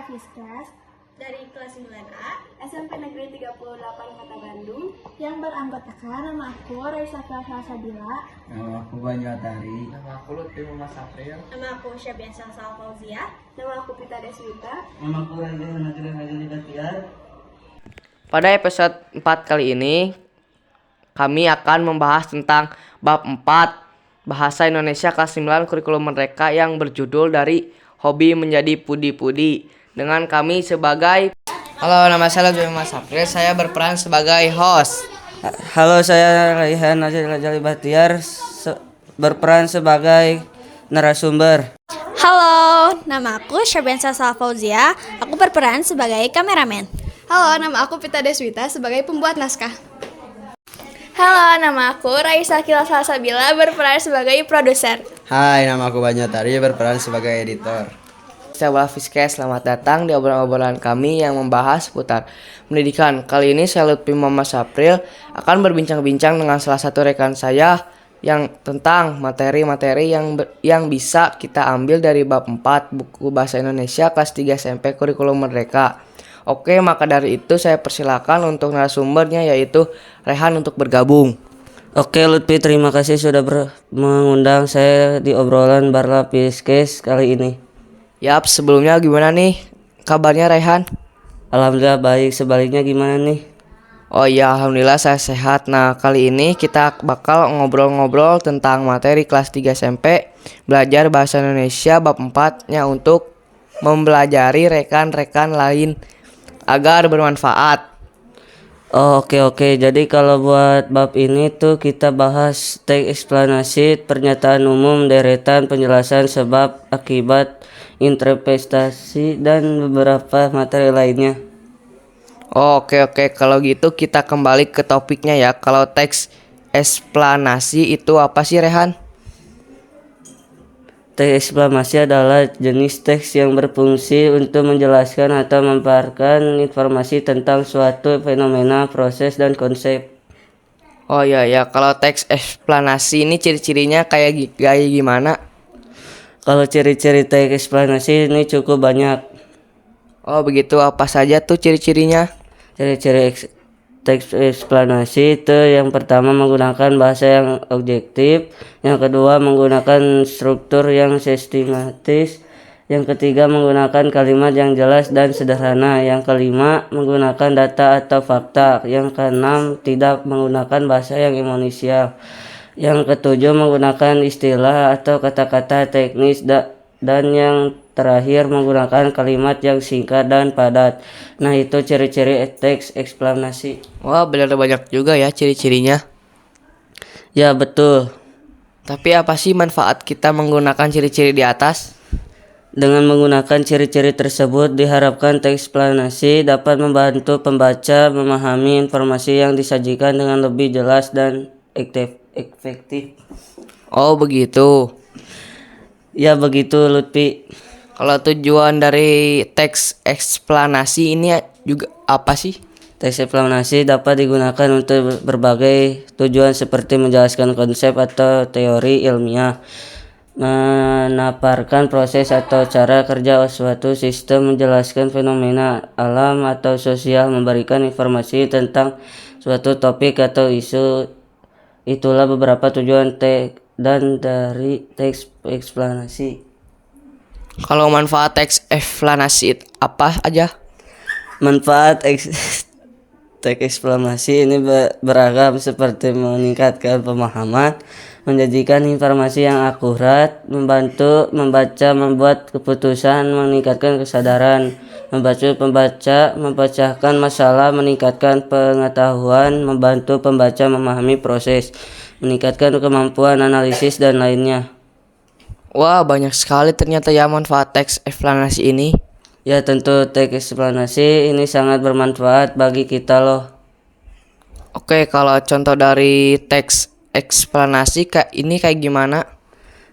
Fiskes dari kelas 9A SMP Negeri 38 Kota Bandung yang beranggotakan nama aku Raisa Salsabila, Nama aku Banyu Atari. Nama aku Lutfi Muhammad Sapril. nama aku Syabian Salsal Fauzia. nama aku Pita Deswita. Nama aku Raja Negeri Haji Batiar. Pada episode 4 kali ini, kami akan membahas tentang bab 4 Bahasa Indonesia kelas 9 kurikulum mereka yang berjudul dari hobi menjadi pudi-pudi. Dengan kami sebagai... Halo, nama saya Lutfi Muhammad Sapril, saya berperan sebagai host. Halo, saya Raihan Haji Batiar, berperan sebagai narasumber. Halo, nama aku Syabian Salsal Fauzia. Aku berperan sebagai kameramen. Halo, nama aku Pita Deswita sebagai pembuat naskah. Halo, nama aku Raisa Salsabila berperan sebagai produser. Hai, nama aku Banyu Atari, berperan sebagai editor. Sahabat Fiskes, selamat datang di obrolan kami yang membahas seputar pendidikan. Kali ini saya Lutfi Muhammad Sapril akan berbincang-bincang dengan salah satu rekan saya yang tentang materi-materi yang bisa kita ambil dari bab 4 buku Bahasa Indonesia kelas 3 SMP kurikulum mereka. Oke, maka dari itu saya persilakan untuk narasumbernya yaitu Rehan untuk bergabung. Oke Lutfi, terima kasih sudah mengundang saya di obrolan Barla Fiskes kali ini. Yap, sebelumnya gimana nih kabarnya Rehan? Alhamdulillah baik, sebaliknya gimana nih? Oh iya, alhamdulillah saya sehat. Nah, kali ini kita bakal ngobrol-ngobrol tentang materi kelas 3 SMP belajar bahasa Indonesia bab 4-nya untuk mempelajari rekan-rekan lain agar bermanfaat. Oh, oke. Jadi kalau buat bab ini tuh kita bahas teks eksplanasi, pernyataan umum, deretan, penjelasan sebab, akibat, interpretasi, dan beberapa materi lainnya. Oh, oke. Kalau gitu kita kembali ke topiknya ya. Kalau teks eksplanasi itu apa sih, Rehan? Teks eksplanasi adalah jenis teks yang berfungsi untuk menjelaskan atau memaparkan informasi tentang suatu fenomena, proses, dan konsep. Oh iya, kalau teks eksplanasi ini ciri-cirinya kayak gimana? Kalau ciri-ciri teks eksplanasi ini cukup banyak. Oh begitu, apa saja tuh ciri-cirinya? Ciri-ciri teks eksplanasi itu yang pertama menggunakan bahasa yang objektif, yang kedua menggunakan struktur yang sistematis, yang ketiga menggunakan kalimat yang jelas dan sederhana, yang kelima menggunakan data atau fakta, yang keenam tidak menggunakan bahasa yang Indonesia, yang ketujuh menggunakan istilah atau kata-kata teknis, dan yang terakhir menggunakan kalimat yang singkat dan padat. Nah, itu ciri-ciri teks eksplanasi. Wah, benar banyak juga ya ciri-cirinya. Ya, betul. Tapi apa sih manfaat kita menggunakan ciri-ciri di atas? Dengan menggunakan ciri-ciri tersebut diharapkan teks eksplanasi dapat membantu pembaca memahami informasi yang disajikan dengan lebih jelas dan efektif. Oh, begitu. Ya, begitu Lutfi. Kalau tujuan dari teks eksplanasi ini juga apa sih? Teks eksplanasi dapat digunakan untuk berbagai tujuan seperti menjelaskan konsep atau teori ilmiah, memaparkan proses atau cara kerja suatu sistem, menjelaskan fenomena alam atau sosial, memberikan informasi tentang suatu topik atau isu. Itulah beberapa tujuan dari teks eksplanasi. Kalau manfaat teks eksplanasi apa aja? Manfaat teks eksplanasi ini beragam seperti meningkatkan pemahaman, menyajikan informasi yang akurat, membantu membaca membuat keputusan, meningkatkan kesadaran, membantu pembaca memecahkan masalah, meningkatkan pengetahuan, membantu pembaca memahami proses, meningkatkan kemampuan analisis, dan lainnya. Wah, banyak sekali ternyata ya manfaat teks eksplanasi ini. Ya, tentu teks eksplanasi ini sangat bermanfaat bagi kita loh. Oke, kalau contoh dari teks eksplanasi kayak gimana?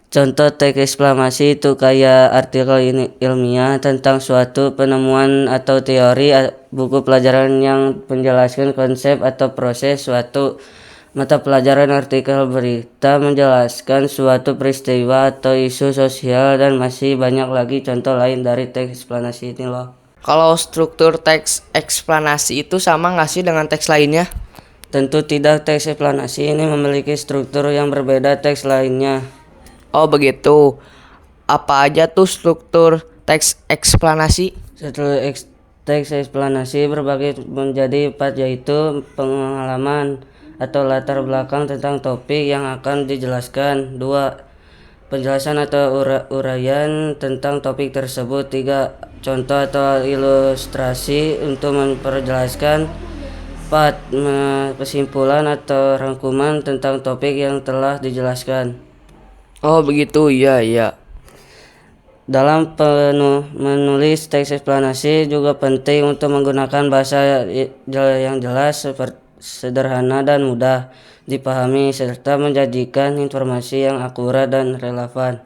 Contoh teks eksplanasi itu kayak artikel ilmiah tentang suatu penemuan atau teori, buku pelajaran yang menjelaskan konsep atau proses suatu mata pelajaran, artikel berita menjelaskan suatu peristiwa atau isu sosial, dan masih banyak lagi contoh lain dari teks eksplanasi ini loh. Kalau struktur teks eksplanasi itu sama nggak sih dengan teks lainnya? Tentu tidak, teks eksplanasi ini memiliki struktur yang berbeda teks lainnya. Oh begitu. Apa aja tuh struktur teks eksplanasi? Teks eksplanasi berbagi menjadi 4, yaitu pengalaman atau latar belakang tentang topik yang akan dijelaskan. 2. Penjelasan atau uraian tentang topik tersebut. 3. Contoh atau ilustrasi untuk memperjelaskan. 4. Kesimpulan atau rangkuman tentang topik yang telah dijelaskan. Oh begitu, iya. Dalam menulis teks eksplanasi juga penting untuk menggunakan bahasa yang jelas, sederhana dan mudah dipahami, serta menjadikan informasi yang akurat dan relevan.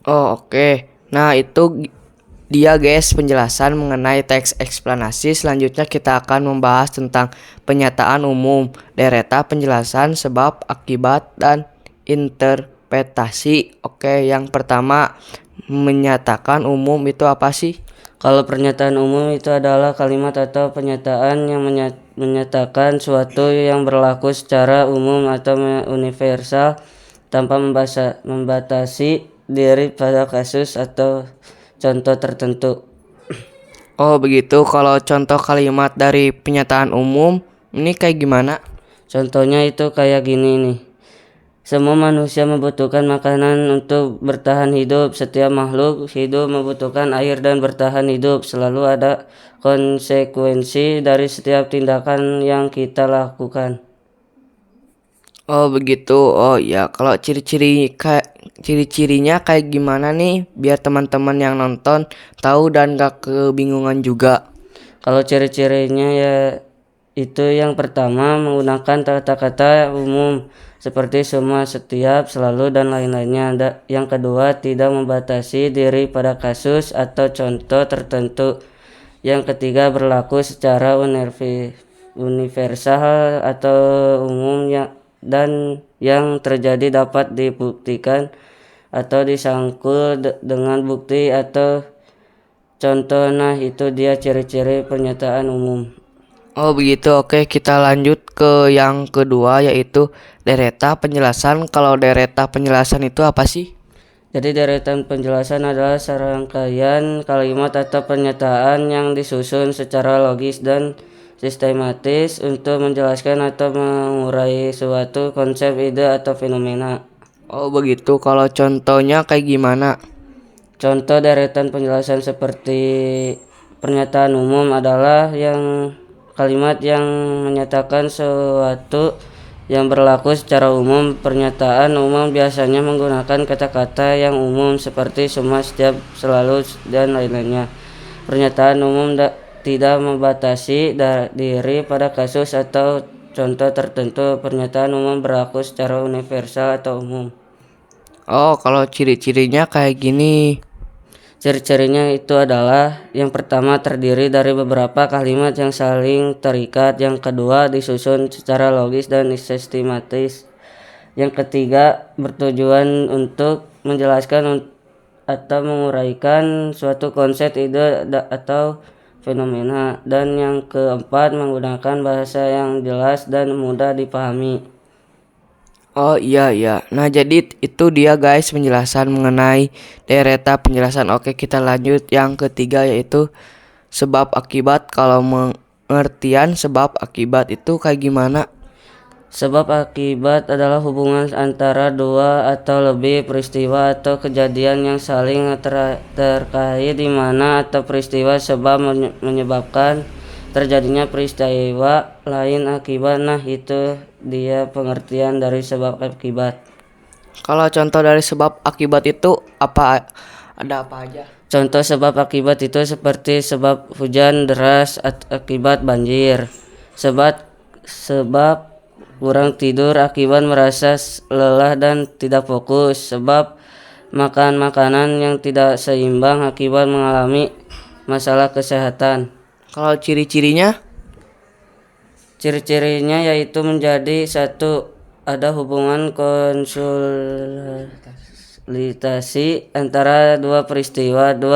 Oh oke. Nah itu dia guys penjelasan mengenai teks eksplanasi. Selanjutnya kita akan membahas tentang pernyataan umum, deretan penjelasan, sebab, akibat, dan interpretasi. Oke, yang pertama, menyatakan umum itu apa sih? Kalau pernyataan umum itu adalah kalimat atau pernyataan yang menyatakan suatu yang berlaku secara umum atau universal tanpa membatasi diri pada kasus atau contoh tertentu. Oh begitu. Kalau contoh kalimat dari pernyataan umum ini kayak gimana? Contohnya itu kayak gini nih. Semua manusia membutuhkan makanan untuk bertahan hidup. Setiap makhluk hidup membutuhkan air dan bertahan hidup. Selalu ada konsekuensi dari setiap tindakan yang kita lakukan. Oh begitu. Oh ya, kalau ciri-cirinya kayak gimana nih biar teman-teman yang nonton tahu dan gak kebingungan juga. Kalau ciri-cirinya ya itu yang pertama menggunakan kata-kata umum seperti semua, setiap, selalu, dan lain-lainnya. Yang kedua, tidak membatasi diri pada kasus atau contoh tertentu. Yang ketiga, berlaku secara universal atau umum dan yang terjadi dapat dibuktikan atau disangkul dengan bukti atau contoh. Nah, itu dia ciri-ciri pernyataan umum. Oh begitu, oke kita lanjut ke yang kedua yaitu deretan penjelasan. Kalau deretan penjelasan itu apa sih? Jadi deretan penjelasan adalah serangkaian kalimat atau pernyataan yang disusun secara logis dan sistematis untuk menjelaskan atau mengurai suatu konsep, ide, atau fenomena. Oh begitu, kalau contohnya kayak gimana? Contoh deretan penjelasan seperti pernyataan umum adalah kalimat yang menyatakan sesuatu yang berlaku secara umum. Pernyataan umum biasanya menggunakan kata-kata yang umum seperti semua, setiap, selalu, dan lain-lainnya. Pernyataan umum tidak membatasi diri pada kasus atau contoh tertentu. Pernyataan umum berlaku secara universal atau umum. Oh, kalau ciri-cirinya kayak gini. Ciri-cirinya itu adalah yang pertama terdiri dari beberapa kalimat yang saling terikat. Yang kedua disusun secara logis dan sistematis. Yang ketiga bertujuan untuk menjelaskan atau menguraikan suatu konsep, ide, atau fenomena. Dan yang keempat menggunakan bahasa yang jelas dan mudah dipahami. Oh iya. Nah jadi itu dia guys penjelasan mengenai deretan penjelasan. Oke kita lanjut yang ketiga yaitu sebab akibat. Kalau pengertian sebab akibat itu kayak gimana? Sebab akibat adalah hubungan antara dua atau lebih peristiwa atau kejadian yang saling terkait, di mana atau peristiwa sebab menyebabkan terjadinya peristiwa lain akibat. Nah itu dia pengertian dari sebab akibat. Kalau contoh dari sebab akibat itu ada apa aja? Contoh sebab akibat itu seperti sebab hujan deras akibat banjir, sebab kurang tidur akibat merasa lelah dan tidak fokus, sebab makan makanan yang tidak seimbang akibat mengalami masalah kesehatan. Kalau ciri-cirinya? Ciri-cirinya yaitu menjadi satu, ada hubungan fasilitasi antara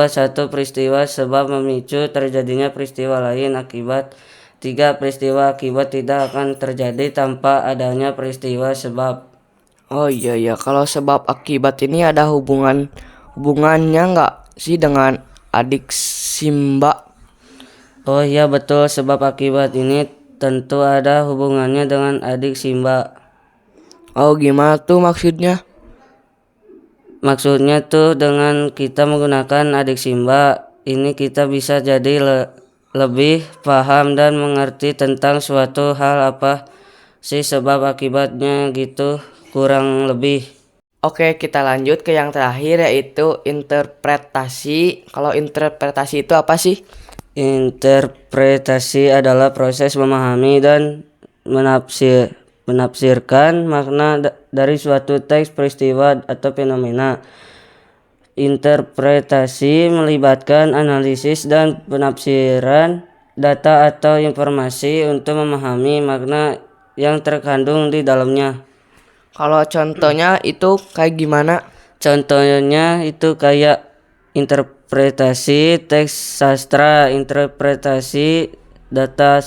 satu peristiwa sebab memicu terjadinya peristiwa lain akibat. 3. Peristiwa akibat tidak akan terjadi tanpa adanya peristiwa sebab. Oh iya ya, kalau sebab akibat ini ada hubungannya nggak sih dengan adik Simba? Oh iya betul, sebab akibat ini tentu ada hubungannya dengan adik Simba. Oh gimana tuh maksudnya? Maksudnya tuh dengan kita menggunakan adik Simba ini kita bisa jadi lebih paham dan mengerti tentang suatu hal apa sih sebab akibatnya gitu kurang lebih. Oke, kita lanjut ke yang terakhir yaitu interpretasi. Kalau interpretasi itu apa sih? Interpretasi adalah proses memahami dan menafsirkan makna dari suatu teks, peristiwa, atau fenomena. Interpretasi melibatkan analisis dan penafsiran data atau informasi untuk memahami makna yang terkandung di dalamnya. Kalau contohnya itu kayak gimana? Contohnya itu kayak interpretasi teks sastra, interpretasi data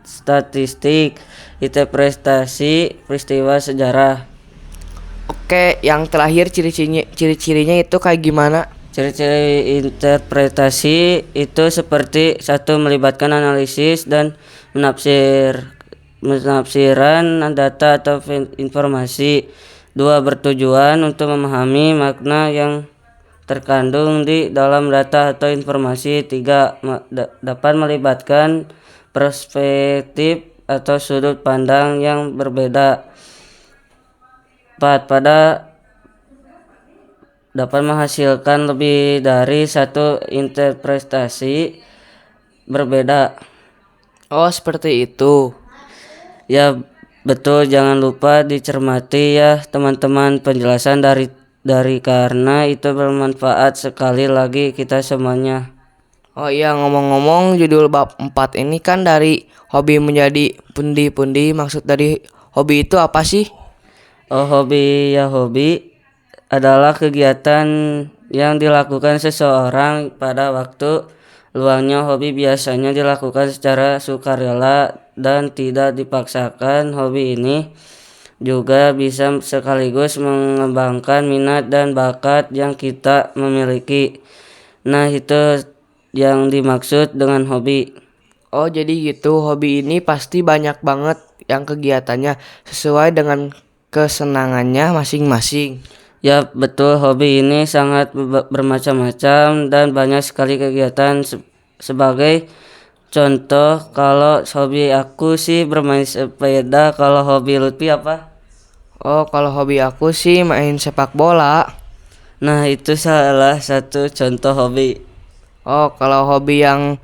statistik, interpretasi peristiwa sejarah. Oke, yang terakhir ciri-cirinya itu kayak gimana? Ciri-ciri interpretasi itu seperti 1. Melibatkan analisis dan penafsiran data atau informasi. 2. Bertujuan untuk memahami makna yang terkandung di dalam data atau informasi. 3. Dapat melibatkan perspektif atau sudut pandang yang berbeda. 4. Dapat menghasilkan lebih dari satu interpretasi berbeda. Oh, seperti itu. Ya betul, jangan lupa dicermati ya teman-teman penjelasan dari karena itu bermanfaat sekali lagi kita semuanya. Oh iya, ngomong-ngomong judul bab 4 ini kan dari hobi menjadi pundi-pundi. Maksud dari hobi itu apa sih? Oh hobi adalah kegiatan yang dilakukan seseorang pada waktu luangnya. Hobi biasanya dilakukan secara sukarela dan tidak dipaksakan. Hobi ini juga bisa sekaligus mengembangkan minat dan bakat yang kita miliki. Nah itu yang dimaksud dengan hobi. Oh jadi gitu, hobi ini pasti banyak banget yang kegiatannya sesuai dengan kesenangannya masing-masing. Ya betul, hobi ini sangat bermacam-macam dan banyak sekali kegiatan. Sebagai contoh, kalau hobi aku sih bermain sepeda. Kalau hobi Lutfi apa? Oh kalau hobi aku sih main sepak bola. Nah itu salah satu contoh hobi. Oh kalau hobi yang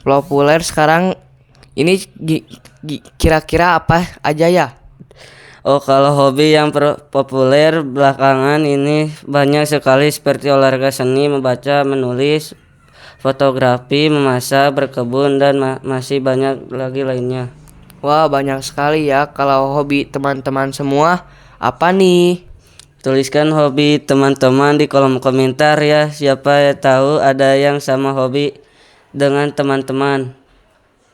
populer sekarang ini kira-kira apa aja ya? Oh kalau hobi yang populer belakangan ini banyak sekali seperti olahraga seni, membaca, menulis, fotografi, memasak, berkebun, dan masih banyak lagi lainnya. Wah banyak sekali ya. Kalau hobi teman-teman semua apa nih? Tuliskan hobi teman-teman di kolom komentar ya. Siapa tahu ada yang sama hobi dengan teman-teman.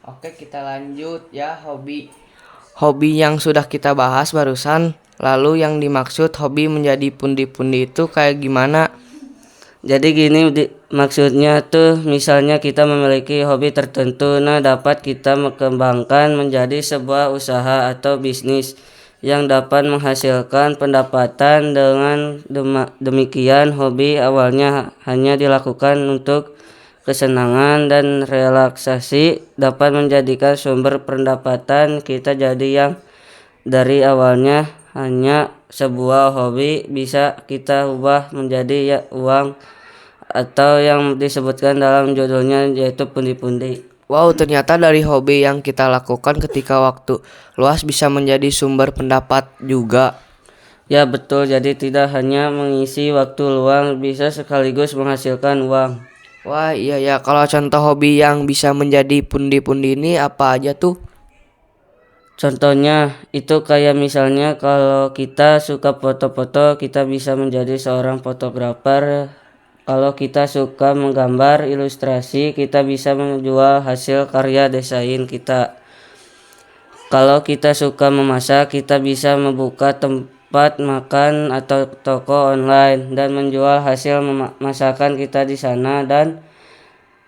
Oke kita lanjut ya hobi yang sudah kita bahas barusan. Lalu yang dimaksud hobi menjadi pundi-pundi itu kayak gimana? Jadi gini maksudnya tuh misalnya kita memiliki hobi tertentu, nah dapat kita mengembangkan menjadi sebuah usaha atau bisnis yang dapat menghasilkan pendapatan. Dengan demikian hobi awalnya hanya dilakukan untuk kesenangan dan relaksasi dapat menjadikan sumber pendapatan kita. Jadi yang dari awalnya hanya sebuah hobi bisa kita ubah menjadi ya uang atau yang disebutkan dalam judulnya yaitu pundi-pundi. Wow ternyata dari hobi yang kita lakukan ketika waktu luas bisa menjadi sumber pendapat juga. Ya betul, jadi tidak hanya mengisi waktu luang, bisa sekaligus menghasilkan uang. Wah iya ya, kalau contoh hobi yang bisa menjadi pundi-pundi ini apa aja tuh? Contohnya itu kayak misalnya kalau kita suka foto-foto, kita bisa menjadi seorang fotografer. Kalau kita suka menggambar ilustrasi, kita bisa menjual hasil karya desain kita. Kalau kita suka memasak, kita bisa membuka tempat makan atau toko online dan menjual hasil masakan kita di sana. Dan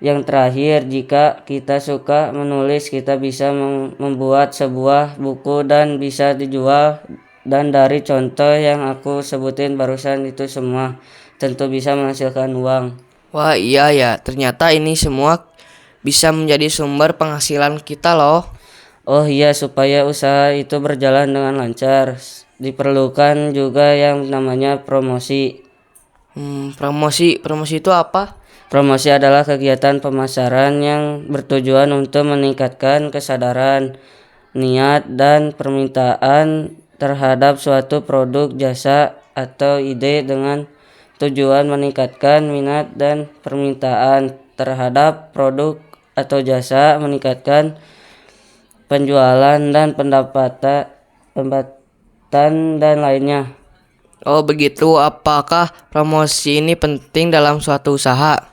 yang terakhir, jika kita suka menulis, kita bisa membuat sebuah buku dan bisa dijual. Dan dari contoh yang aku sebutin barusan itu semua tentu bisa menghasilkan uang. Wah iya ya, ternyata ini semua bisa menjadi sumber penghasilan kita loh. Oh iya, supaya usaha itu berjalan dengan lancar, diperlukan juga yang namanya promosi. Promosi itu apa? Promosi adalah kegiatan pemasaran yang bertujuan untuk meningkatkan kesadaran, niat, dan permintaan terhadap suatu produk, jasa, atau ide dengan tujuan meningkatkan minat dan permintaan terhadap produk atau jasa, meningkatkan penjualan dan pendapatan dan lainnya. Oh begitu, apakah promosi ini penting dalam suatu usaha?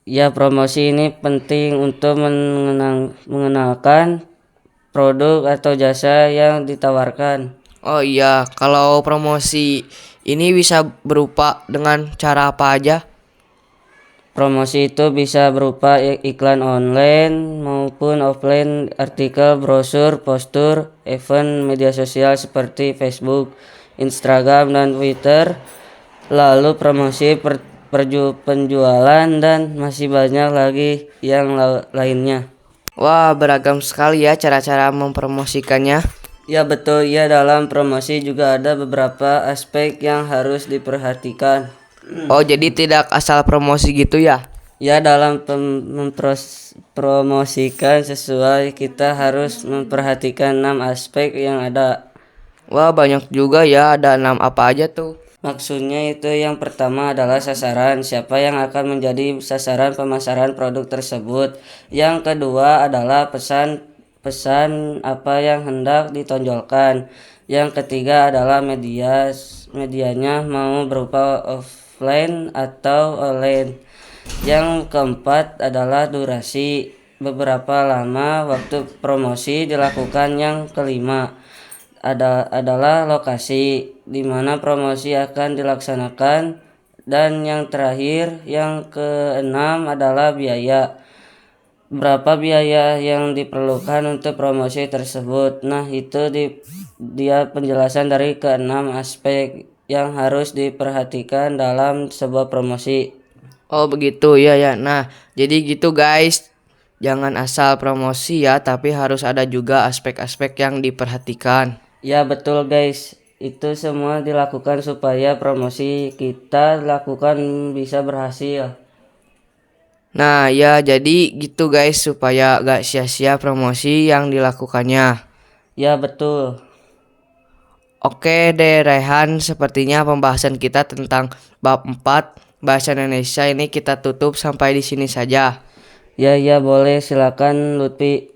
Ya, promosi ini penting untuk mengenalkan produk atau jasa yang ditawarkan. Oh iya, kalau promosi ini bisa berupa dengan cara apa aja? Promosi itu bisa berupa iklan online maupun offline, artikel, brosur, poster, event media sosial seperti Facebook, Instagram, dan Twitter. Lalu promosi penjualan dan masih banyak lagi yang lainnya. Wah, beragam sekali ya cara-cara mempromosikannya. Ya betul, ya dalam promosi juga ada beberapa aspek yang harus diperhatikan. Oh, jadi tidak asal promosi gitu ya? Ya, dalam mempromosikan sesuai, kita harus memperhatikan 6 aspek yang ada. Wah, banyak juga ya, ada 6 apa aja tuh? Maksudnya itu yang pertama adalah sasaran, siapa yang akan menjadi sasaran pemasaran produk tersebut. Yang kedua adalah pesan apa yang hendak ditonjolkan. Yang ketiga adalah medianya mau berupa offline atau online. Yang keempat adalah durasi, beberapa lama waktu promosi dilakukan. Yang kelima adalah lokasi di mana promosi akan dilaksanakan. Dan yang terakhir, yang keenam adalah biaya. Berapa biaya yang diperlukan untuk promosi tersebut. Nah, itu dia penjelasan dari keenam aspek yang harus diperhatikan dalam sebuah promosi. Oh begitu ya ya. Nah, jadi gitu guys. Jangan asal promosi ya, tapi harus ada juga aspek-aspek yang diperhatikan. Ya betul guys, itu semua dilakukan supaya promosi kita lakukan bisa berhasil. Nah ya jadi gitu guys, supaya gak sia-sia promosi yang dilakukannya. Ya betul. Oke deh Rehan, sepertinya pembahasan kita tentang bab 4 bahasa Indonesia ini kita tutup sampai di sini saja. Ya boleh, silakan Lutfi.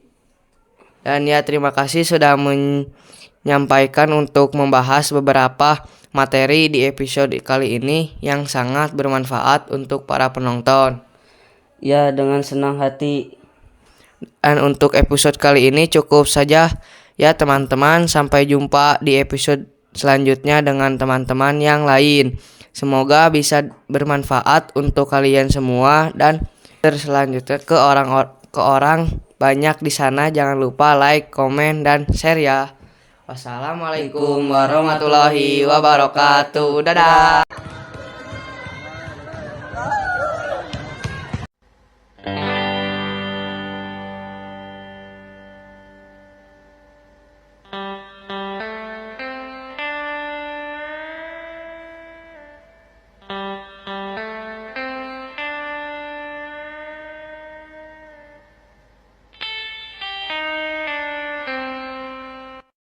Dan ya terima kasih sudah menyampaikan untuk membahas beberapa materi di episode kali ini yang sangat bermanfaat untuk para penonton. Ya, dengan senang hati. Dan untuk episode kali ini cukup saja ya teman-teman. Sampai jumpa di episode selanjutnya dengan teman-teman yang lain. Semoga bisa bermanfaat untuk kalian semua dan selanjutnya ke orang banyak di sana. Jangan lupa like, komen, dan share ya. Wassalamualaikum warahmatullahi wabarakatuh. Dadah.